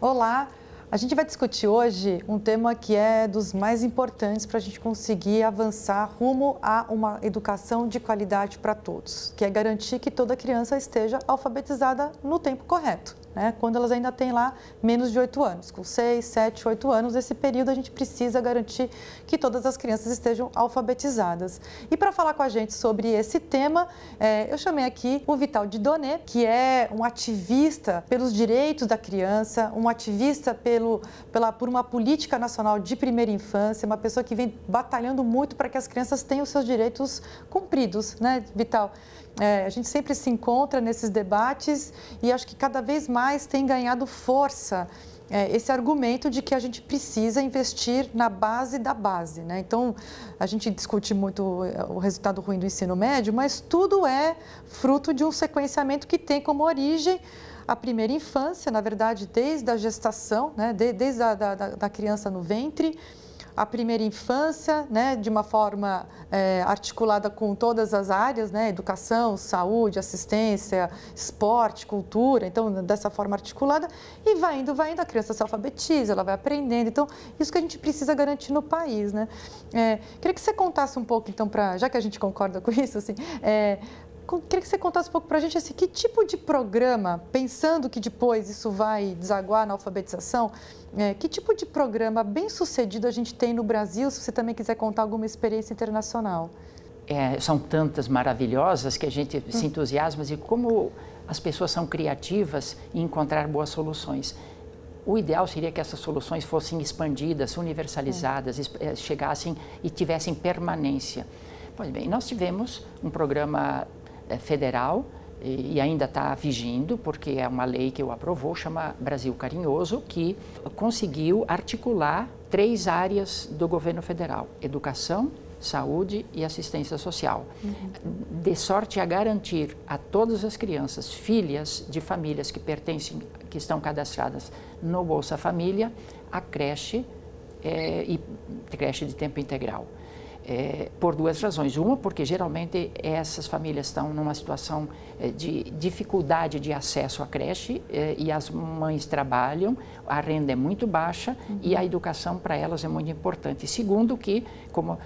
Olá, a gente vai discutir hoje um tema que é dos mais importantes para a gente conseguir avançar rumo a uma educação de qualidade para todos, que é garantir que toda criança esteja alfabetizada no tempo correto, né? Quando elas ainda têm lá menos de 8 anos, com 6, 7, 8 anos, nesse período a gente precisa garantir que todas as crianças estejam alfabetizadas. E para falar com a gente sobre esse tema, eu chamei aqui o Vital Didonné, que é um ativista pelos direitos da criança, um ativista por uma política nacional de primeira infância, uma pessoa que vem batalhando muito para que as crianças tenham os seus direitos cumpridos, né, Vital? A gente sempre se encontra nesses debates e acho que cada vez mais tem ganhado força esse argumento de que a gente precisa investir na base da base, né? Então, a gente discute muito o resultado ruim do ensino médio, mas tudo é fruto de um sequenciamento que tem como origem a primeira infância, na verdade, desde a gestação, né? Desde a criança no ventre, a primeira infância, né, de uma forma articulada com todas as áreas, né, educação, saúde, assistência, esporte, cultura, então dessa forma articulada, e vai indo, a criança se alfabetiza, ela vai aprendendo, então isso que a gente precisa garantir no país, né. Queria que você contasse um pouco, então, já que a gente concorda com isso, assim, queria que você contasse um pouco para a gente assim, que tipo de programa, pensando que depois isso vai desaguar na alfabetização, que tipo de programa bem sucedido a gente tem no Brasil, se você também quiser contar alguma experiência internacional? São tantas maravilhosas que a gente se entusiasma e como as pessoas são criativas em encontrar boas soluções. O ideal seria que essas soluções fossem expandidas, universalizadas, chegassem e tivessem permanência. Pois bem, nós tivemos um programa federal e ainda está vigindo, porque é uma lei que o aprovou, chama Brasil Carinhoso, que conseguiu articular 3 áreas do governo federal: educação, saúde e assistência social, de sorte a garantir a todas as crianças, filhas de famílias que estão cadastradas no Bolsa Família, a creche e creche de tempo integral. Por 2 razões. Uma, porque geralmente essas famílias estão numa situação de dificuldade de acesso à creche e as mães trabalham, a renda é muito baixa e a educação para elas é muito importante. Segundo, que, como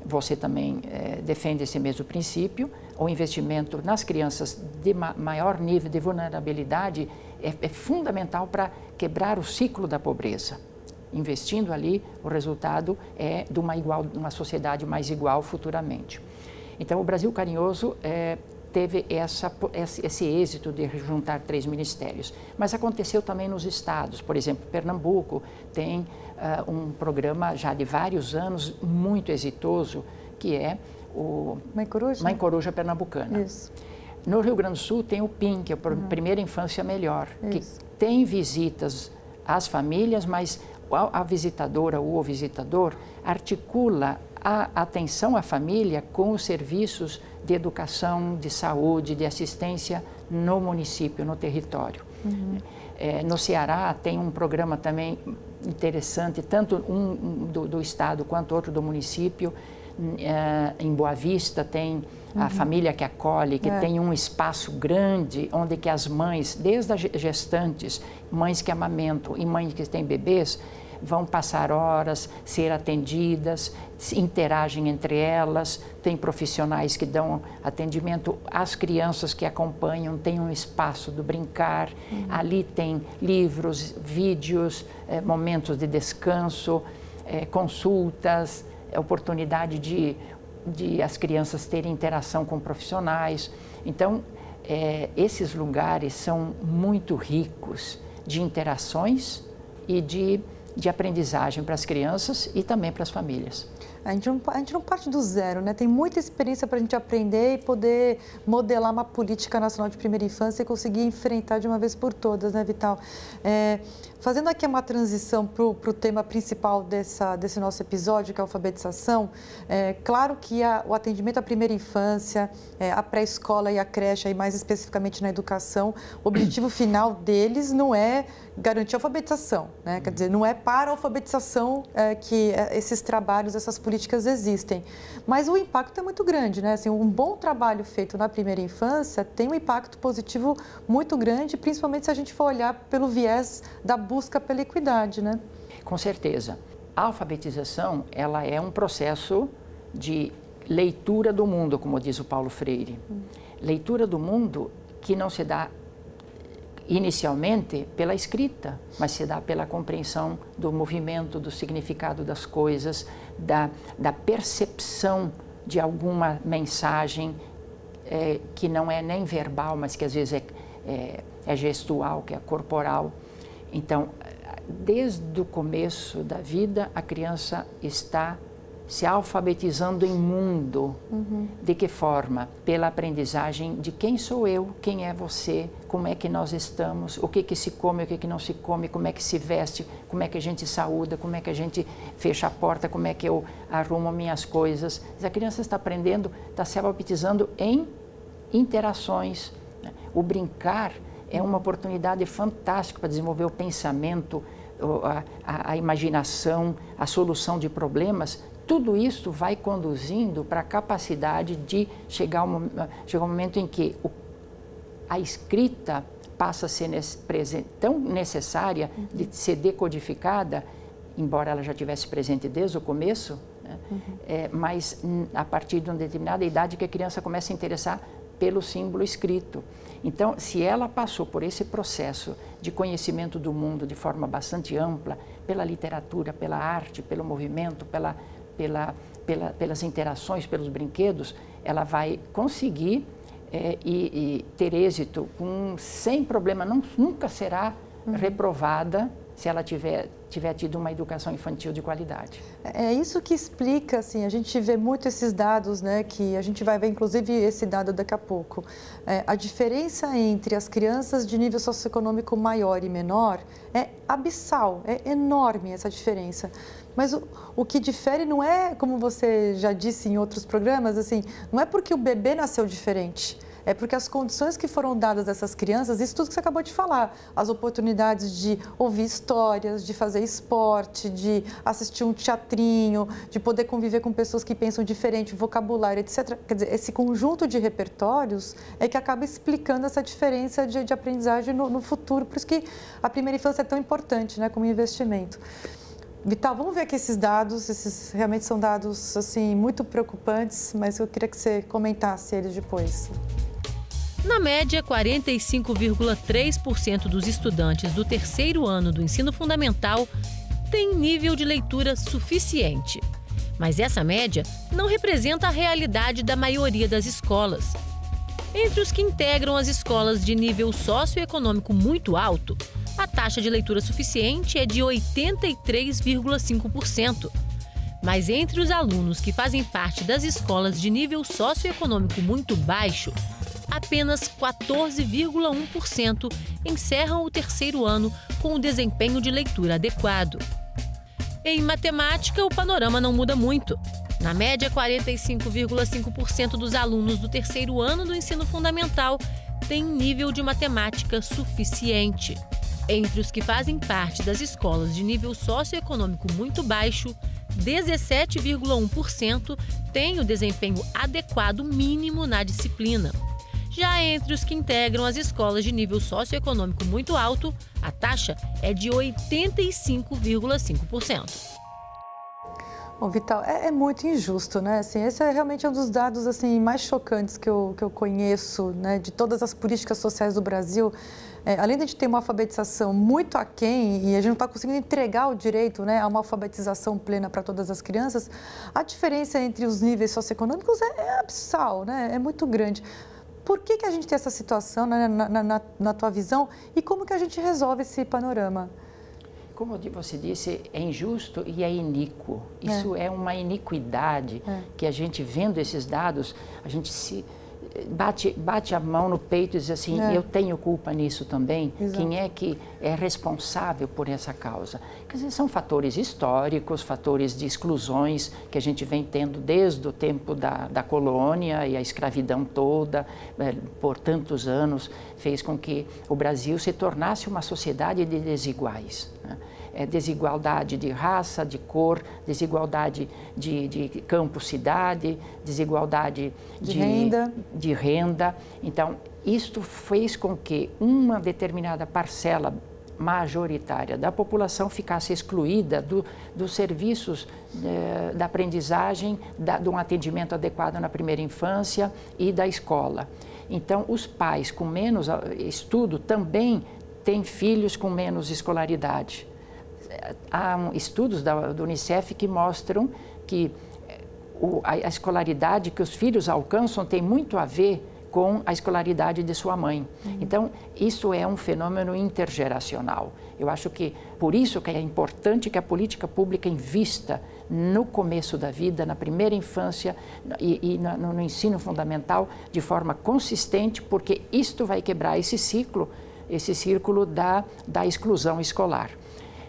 você também defende esse mesmo princípio, o investimento nas crianças de maior nível de vulnerabilidade é fundamental para quebrar o ciclo da pobreza. Investindo ali, o resultado é de uma sociedade mais igual futuramente. Então, o Brasil Carinhoso teve esse êxito de juntar 3 ministérios. Mas aconteceu também nos estados. Por exemplo, Pernambuco tem um programa já de vários anos muito exitoso, que é o Mãe Coruja Pernambucana. Isso. No Rio Grande do Sul tem o PIM, que é a Primeira Infância Melhor, que tem visitas às famílias, mas a visitadora ou o visitador articula a atenção à família com os serviços de educação, de saúde, de assistência no município, no território. No Ceará tem um programa também interessante, tanto do estado quanto outro do município. Em Boa Vista tem a família que acolhe, que tem um espaço grande onde que as mães, desde as gestantes, mães que amamentam e mães que têm bebês, vão passar horas, ser atendidas, interagem entre elas, tem profissionais que dão atendimento às crianças que acompanham, tem um espaço do brincar, ali tem livros, vídeos, momentos de descanso, consultas, oportunidade de as crianças terem interação com profissionais. Então, esses lugares são muito ricos de interações e de aprendizagem para as crianças e também para as famílias. A gente não parte do zero, né? Tem muita experiência para a gente aprender e poder modelar uma política nacional de primeira infância e conseguir enfrentar de uma vez por todas, né, Vital? Fazendo aqui uma transição para o tema principal desse nosso episódio, que é a alfabetização, claro que o atendimento à primeira infância, a pré-escola e a creche, aí mais especificamente na educação, o objetivo final deles não é garantir a alfabetização, né? Quer dizer, não é para a alfabetização que esses trabalhos, essas políticas existem. Mas o impacto é muito grande, né? Assim, um bom trabalho feito na primeira infância tem um impacto positivo muito grande, principalmente se a gente for olhar pelo viés da busca pela equidade, né? Com certeza. A alfabetização, ela é um processo de leitura do mundo, como diz o Paulo Freire. Leitura do mundo que não se dá inicialmente pela escrita, mas se dá pela compreensão do movimento, do significado das coisas, da percepção de alguma mensagem que não é nem verbal, mas que às vezes é gestual, que é corporal. Então, desde o começo da vida, a criança está se alfabetizando em mundo. De que forma? Pela aprendizagem de quem sou eu, quem é você, como é que nós estamos, o que se come, o que não se come, como é que se veste, como é que a gente saúda, como é que a gente fecha a porta, como é que eu arrumo minhas coisas. A criança está aprendendo, está se alfabetizando em interações. O brincar é uma oportunidade fantástica para desenvolver o pensamento, a imaginação, a solução de problemas. Tudo isso vai conduzindo para a capacidade de chegar um momento em que a escrita passa a ser tão necessária de ser decodificada, embora ela já tivesse presente desde o começo, né? Mas a partir de uma determinada idade que a criança começa a interessar pelo símbolo escrito. Então, se ela passou por esse processo de conhecimento do mundo de forma bastante ampla, pela literatura, pela arte, pelo movimento, pelas interações, pelos brinquedos, ela vai conseguir e ter êxito sem problema, nunca será reprovada se ela tiver tido uma educação infantil de qualidade. É isso que explica, assim, a gente vê muito esses dados, né, que a gente vai ver, inclusive, esse dado daqui a pouco. A diferença entre as crianças de nível socioeconômico maior e menor é abissal, é enorme essa diferença. Mas o que difere não é, como você já disse em outros programas, assim, não é porque o bebê nasceu diferente. É porque as condições que foram dadas a essas crianças, isso tudo que você acabou de falar, as oportunidades de ouvir histórias, de fazer esporte, de assistir um teatrinho, de poder conviver com pessoas que pensam diferente, vocabulário, etc. Quer dizer, esse conjunto de repertórios é que acaba explicando essa diferença de aprendizagem no futuro. Por isso que a primeira infância é tão importante, né, como investimento. Vital, vamos ver aqui esses dados, esses realmente são dados assim, muito preocupantes, mas eu queria que você comentasse eles depois. Na média, 45,3% dos estudantes do terceiro ano do ensino fundamental têm nível de leitura suficiente. Mas essa média não representa a realidade da maioria das escolas. Entre os que integram as escolas de nível socioeconômico muito alto, a taxa de leitura suficiente é de 83,5%. Mas entre os alunos que fazem parte das escolas de nível socioeconômico muito baixo, apenas 14,1% encerram o terceiro ano com o desempenho de leitura adequado. Em matemática, o panorama não muda muito. Na média, 45,5% dos alunos do terceiro ano do ensino fundamental têm nível de matemática suficiente. Entre os que fazem parte das escolas de nível socioeconômico muito baixo, 17,1% têm o desempenho adequado mínimo na disciplina. Já entre os que integram as escolas de nível socioeconômico muito alto, a taxa é de 85,5%. Bom, Vital, é muito injusto, né? Assim, esse é realmente um dos dados assim, mais chocantes que eu conheço, né, de todas as políticas sociais do Brasil. Além de a gente ter uma alfabetização muito aquém e a gente não está conseguindo entregar o direito, né, a uma alfabetização plena para todas as crianças, a diferença entre os níveis socioeconômicos é abissal, né? É muito grande. Por que a gente tem essa situação, né, na tua visão, e como que a gente resolve esse panorama? Como você disse, é injusto e é iníquo. Isso é uma iniquidade que a gente, vendo esses dados, a gente se bate a mão no peito e diz assim, eu tenho culpa nisso também. Exato. Quem é que é responsável por essa causa? Quer dizer, são fatores históricos, fatores de exclusões que a gente vem tendo desde o tempo da colônia e a escravidão toda, por tantos anos, fez com que o Brasil se tornasse uma sociedade de desiguais, né? desigualdade de raça, de cor, desigualdade de campo-cidade, desigualdade de renda. Então, isto fez com que uma determinada parcela majoritária da população ficasse excluída dos serviços da aprendizagem, de um atendimento adequado na primeira infância e da escola. Então, os pais com menos estudo também têm filhos com menos escolaridade. Há estudos do Unicef que mostram que a escolaridade que os filhos alcançam tem muito a ver com a escolaridade de sua mãe. Então, isso é um fenômeno intergeracional. Eu acho que, por isso que é importante que a política pública invista no começo da vida, na primeira infância e no ensino fundamental de forma consistente, porque isto vai quebrar esse círculo da exclusão escolar.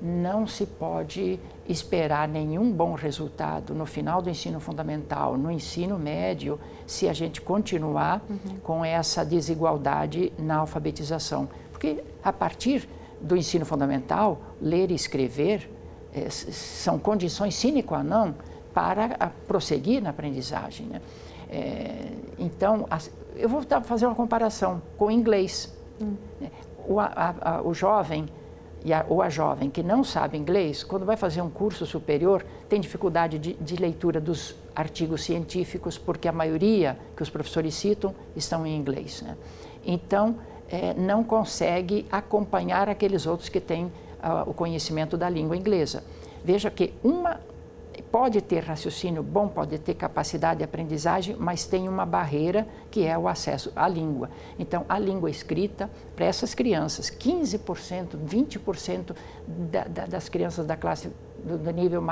Não se pode esperar nenhum bom resultado no final do ensino fundamental, no ensino médio, se a gente continuar com essa desigualdade na alfabetização. Porque a partir do ensino fundamental, ler e escrever são condições sine qua non para prosseguir na aprendizagem, né? Então, eu vou fazer uma comparação com o inglês. O jovem ou a jovem que não sabe inglês, quando vai fazer um curso superior, tem dificuldade de leitura dos artigos científicos, porque a maioria que os professores citam estão em inglês, né? Então, não consegue acompanhar aqueles outros que têm o conhecimento da língua inglesa. Veja que pode ter raciocínio bom, pode ter capacidade de aprendizagem, mas tem uma barreira que é o acesso à língua. Então, a língua escrita, para essas crianças, 15%, 20% das crianças da classe do nível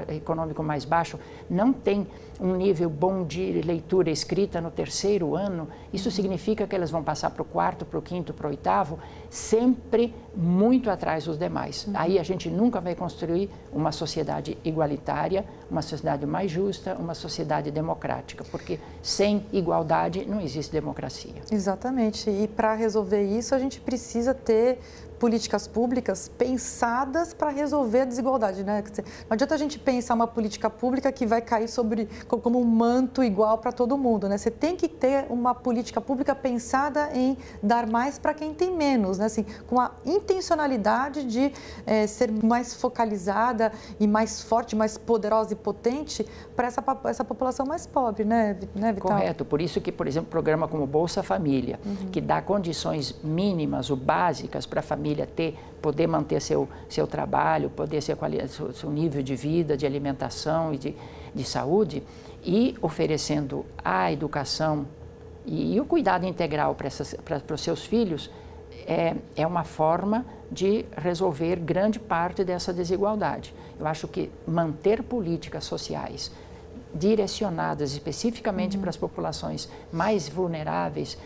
econômico mais baixo não tem um nível bom de leitura escrita no terceiro ano. Isso significa que elas vão passar para o quarto, para o quinto, para o oitavo, sempre muito atrás dos demais. Aí a gente nunca vai construir uma sociedade igualitária, uma sociedade mais justa, uma sociedade democrática, porque sem igualdade não existe democracia. Exatamente. E para resolver isso, a gente precisa ter políticas públicas pensadas para resolver a desigualdade, né? Quer dizer, não adianta a gente pensar uma política pública que vai cair como um manto igual para todo mundo, né? Você tem que ter uma política pública pensada em dar mais para quem tem menos, né? Assim, com a intencionalidade de ser mais focalizada e mais forte, mais poderosa e potente para essa população mais pobre, né, Vital? Correto. Por isso que, por exemplo, programa como Bolsa Família, que dá condições mínimas ou básicas para a família poder manter seu trabalho, poder seu nível de vida, de alimentação e de saúde, e oferecendo a educação e o cuidado integral para os seus filhos, é uma forma de resolver grande parte dessa desigualdade. Eu acho que manter políticas sociais direcionadas especificamente para as populações mais vulneráveis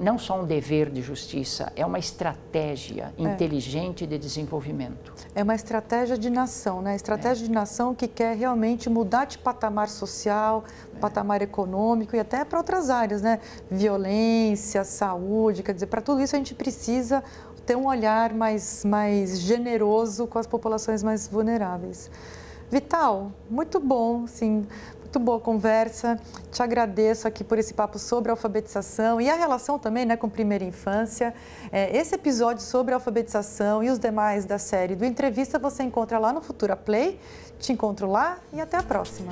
não só um dever de justiça, é uma estratégia inteligente de desenvolvimento. É uma estratégia de nação, né? Estratégia de nação que quer realmente mudar de patamar social, patamar econômico e até para outras áreas, né? Violência, saúde, quer dizer, para tudo isso a gente precisa ter um olhar mais generoso com as populações mais vulneráveis. Vital, muito bom, sim. Muito boa conversa, te agradeço aqui por esse papo sobre alfabetização e a relação também, né, com primeira infância. Esse episódio sobre alfabetização e os demais da série do Entrevista você encontra lá no Futura Play. Te encontro lá e até a próxima.